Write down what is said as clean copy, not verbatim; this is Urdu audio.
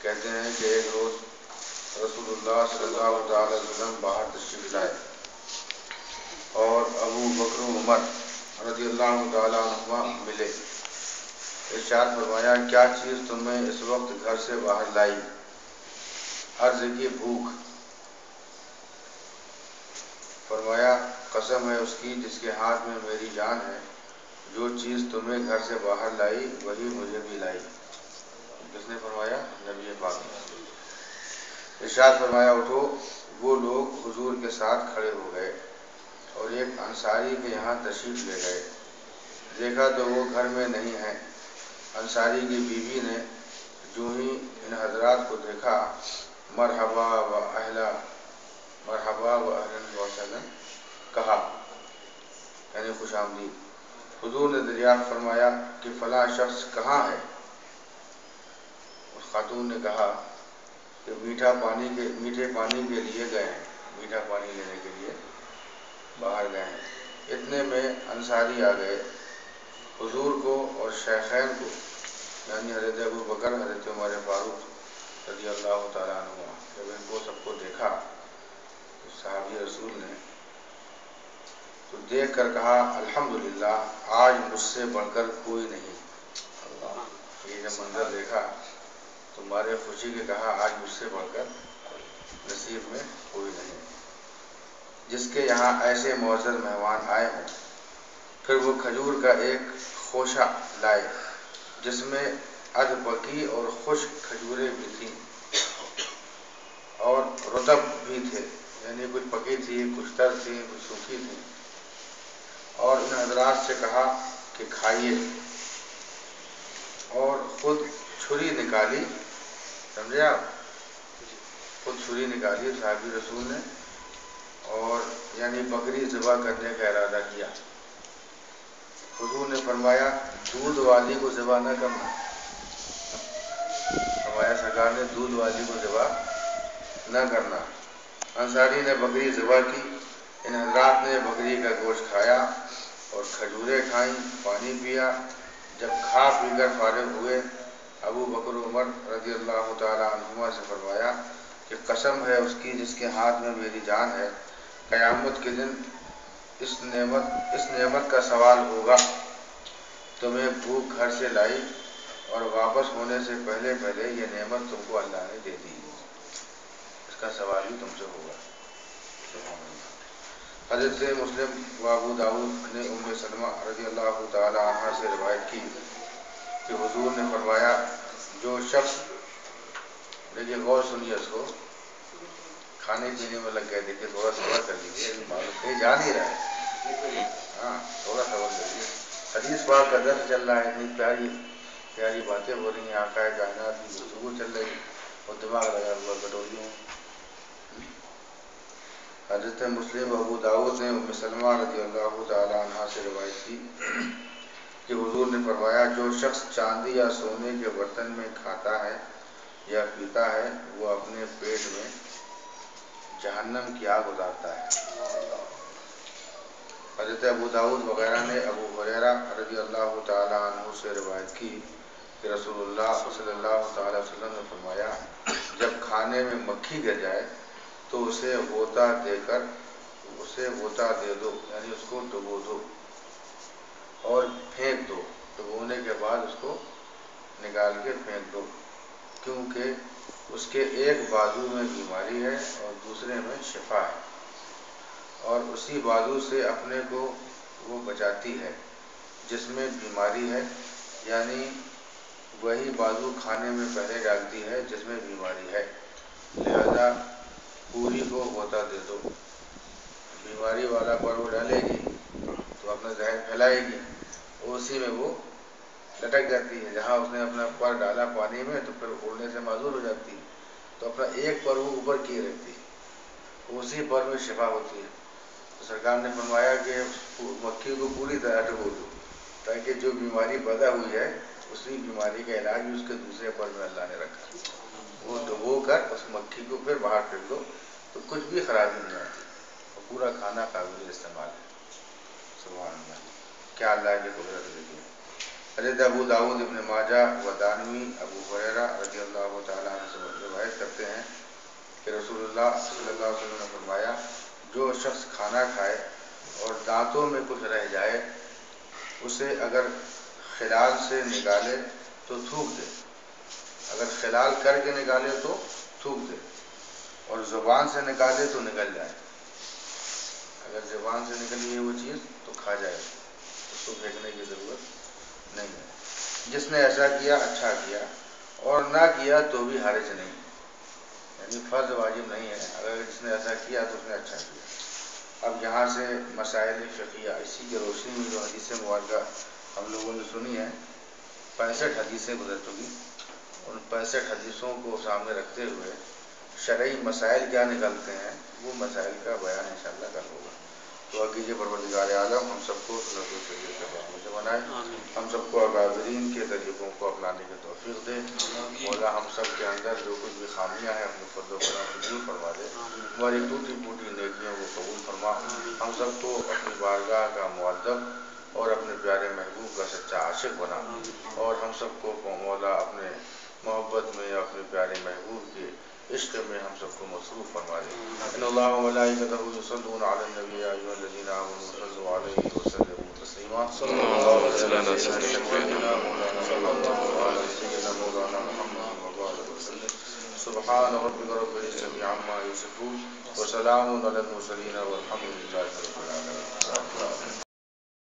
کہتے ہیں کہ ایک روز رسول اللہ صلی اللہ علیہ وسلم باہر تشریف لائے اور ابو بکر و عمر رضی اللہ تعالیٰ عنہما ملے۔ ارشاد فرمایا کیا چیز تمہیں اس وقت گھر سے باہر لائی؟ عرض کی بھوک۔ فرمایا قسم ہے اس کی جس کے ہاتھ میں میری جان ہے، جو چیز تمہیں گھر سے باہر لائی وہی مجھے بھی لائی۔ کس نے فرمایا؟ نبی پاک نے۔ ارشاد فرمایا اٹھو۔ وہ لوگ حضور کے ساتھ کھڑے ہو گئے اور ایک انصاری کے یہاں تشریف لے گئے۔ دیکھا تو وہ گھر میں نہیں ہے۔ انصاری کی بیوی نے جو ہی ان حضرات کو دیکھا مرحبا و اہلا و سہلا کہا، یعنی خوش آمدید۔ حضور نے دریافت فرمایا کہ فلاں شخص کہاں ہے؟ اس خاتون نے کہا کہ میٹھے پانی کے لیے گئے ہیں، میٹھا پانی لینے کے لیے باہر گئے ہیں۔ اتنے میں انصاری آ گئے۔ حضور کو اور شیخین کو، یعنی حضرت ابو بکر، حضرت عمر فاروق رضی اللہ تعالیٰ عنہ، جب ان کو سب کو دیکھا تو صحابی رسول نے تو دیکھ کر کہا الحمدللہ، آج مجھ سے بڑھ کر کوئی نہیں۔ یہ جب منظر دیکھا تو مارے خوشی کے کہا آج مجھ سے بڑھ کر نصیب میں کوئی نہیں، جس کے یہاں ایسے معزز مہمان آئے ہوں۔ پھر وہ کھجور کا ایک خوشہ لائے جس میں ادھ پکی اور خشک کھجوریں بھی تھیں اور رطب بھی تھے، یعنی کچھ پکی تھی، کچھ تر تھی، کچھ سوکھی تھی، اور ان حضرات سے کہا کہ کھائیے، اور خود چھری نکالی۔ سمجھے آپ؟ خود چھری نکالی صحابی رسول نے، اور یعنی بکری ذبح کرنے کا ارادہ کیا۔ حضور نے فرمایا دودھ والی کو ذبح نہ کرنا۔ فرمایا سرکار نے دودھ والی کو ذبح نہ کرنا۔ انصاری نے بکری ذبح کی۔ ان حضرات نے بکری کا گوشت کھایا اور کھجوریں کھائیں، پانی پیا۔ جب کھا پی کر فارغ ہوئے، ابو بکر عمر رضی اللہ تعالیٰ عنہما سے فرمایا کہ قسم ہے اس کی جس کے ہاتھ میں میری جان ہے، قیامت کے دن اس نعمت کا سوال ہوگا، تمہیں بھوک گھر سے لائی اور واپس ہونے سے پہلے یہ نعمت تم کو اللہ نے دے دی، اس کا سوال بھی تم سے ہوگا۔ سبحان اللہ۔ حضرت مسلم و ابو داؤد نے ام سلمہ رضی اللہ تعالی عنہا سے روایت کی کہ حضور نے فرمایا جو شخص، دیکھیے غور سنیے اس کو، کھانے پینے میں لگ گئے، دیکھیے تھوڑا صبر کر لیجیے، کہیں جا نہیں رہا ہے، ہاں تھوڑا صبر کریے۔ حدیث پاک کا درس چل رہا ہے، اتنی پیاری پیاری باتیں ہو رہی ہیں، آقا کائنات کی گفتگو چل رہی ہے اور دماغ لگا ہوا کٹوریوں میں۔ حضرت مسلم ابو داؤد نے ام سلمہ رضی اللہ تعالی عنہا سے روایت کی کہ حضور نے فرمایا جو شخص چاندی یا سونے کے برتن میں کھاتا ہے یا پیتا ہے وہ اپنے پیٹ میں جہنم کی آگ اتارتا ہے۔ حضرت ابو داؤد وغیرہ نے ابو ہریرہ رضی اللہ تعالی عنہ سے روایت کی کہ رسول اللہ صلی اللہ تعالی وسلم نے فرمایا جب کھانے میں مکھی گر جائے تو اسے غوطہ دے دو، یعنی اس کو ڈبو دو اور پھینک دو، ڈبونے کے بعد اس کو نکال کے پھینک دو، کیونکہ اس کے ایک بازو میں بیماری ہے اور دوسرے میں شفا ہے، اور اسی بازو سے اپنے کو وہ بچاتی ہے جس میں بیماری ہے، یعنی وہی بازو کھانے میں پہلے ڈالتی ہے جس میں بیماری ہے، لہذا پوری کو غوطہ دے دو۔ بیماری والا پر وہ ڈالے گی تو اپنا زہر پھیلائے گی، اسی میں وہ لٹک جاتی ہے، جہاں اس نے اپنا پر ڈالا پانی میں تو پھر اڑنے سے معذور ہو جاتی ہے، تو اپنا ایک پر وہ اوپر کیے رکھتی ہے، اسی پر میں شفا ہوتی ہے۔ تو سرکار نے فرمایا کہ مکھی کو پوری طرح ڈبو دو تاکہ جو بیماری پیدا ہوئی ہے اسی بیماری کا علاج بھی اس کے دوسرے پر میں اللہ نے رکھا، وہ ڈبو کر اس مکھی کو پھر باہر پھینک دو تو کچھ بھی خرابی نہیں آتی اور پورا کھانا قابل استعمال ہے۔ سبحان اللہ، کیا اللہ کی قدرت دیکھیے۔ حضرت ابو داؤد، ابن ماجہ و دانوی ابو ہریرہ رضی اللہ تعالیٰ عنہ سے کہ رسول اللہ صلی اللہ علیہ وسلم نے فرمایا جو شخص کھانا کھائے اور دانتوں میں کچھ رہ جائے اسے اگر خلال سے نکالے تو تھوک دے، اگر خلال کر کے نکالے تو تھوک دے، اور زبان سے نکالے تو نکل جائے، اگر زبان سے نکلی ہے وہ چیز تو کھا جائے، اس کو پھینکنے کی ضرورت نہیں ہے۔ جس نے ایسا کیا اچھا کیا، اور نہ کیا تو بھی حرج نہیں، یعنی فرض واجب نہیں ہے، اگر جس نے ایسا کیا تو اس نے اچھا کیا۔ اب یہاں سے مسائل فقہیہ، اسی کی روشنی میں جو حدیث مبارکہ ہم لوگوں نے سنی ہے، 65 حدیثیں گزر چکی، ان 65 حدیثوں کو سامنے رکھتے ہوئے شرعی مسائل کیا نکلتے ہیں وہ مسائل کا بیان انشاءاللہ کل ہوگا۔ تو حقیقی پروردگار عالم ہم سب کو سنت و شریعت کے پابند سے بنائے، ہم سب کو اکابرین کے طریقوں کو اپنانے کی توفیق دے، مولا ہم سب کے اندر جو کچھ بھی خامیاں ہیں اپنے فضل و کرم سے دور فرما دے، ہماری ٹوٹی پھوٹی نیکیوں کو قبول فرما، ہم سب کو اپنی بارگاہ کا مؤدب اور اپنے پیارے محبوب کا سچا عاشق بنا، اور ہم سب کو مولا اپنے محبت میں اپنے پیارے محبوب کے عشق میں ہم سب کو مصروف فرما دے۔ ان اللہ و ملائکتہ یصلون علی النبی یا ایھا الذین آمنوا صلوا علیہ وسلموا تسلیما۔ اللهم صل على سيدنا مولانا محمد وعلى سيدنا مولانا محمد وبارك وسلم۔ سبحان ربك رب العزة عما يصفون وسلام على المرسلين والحمد لله رب العالمين۔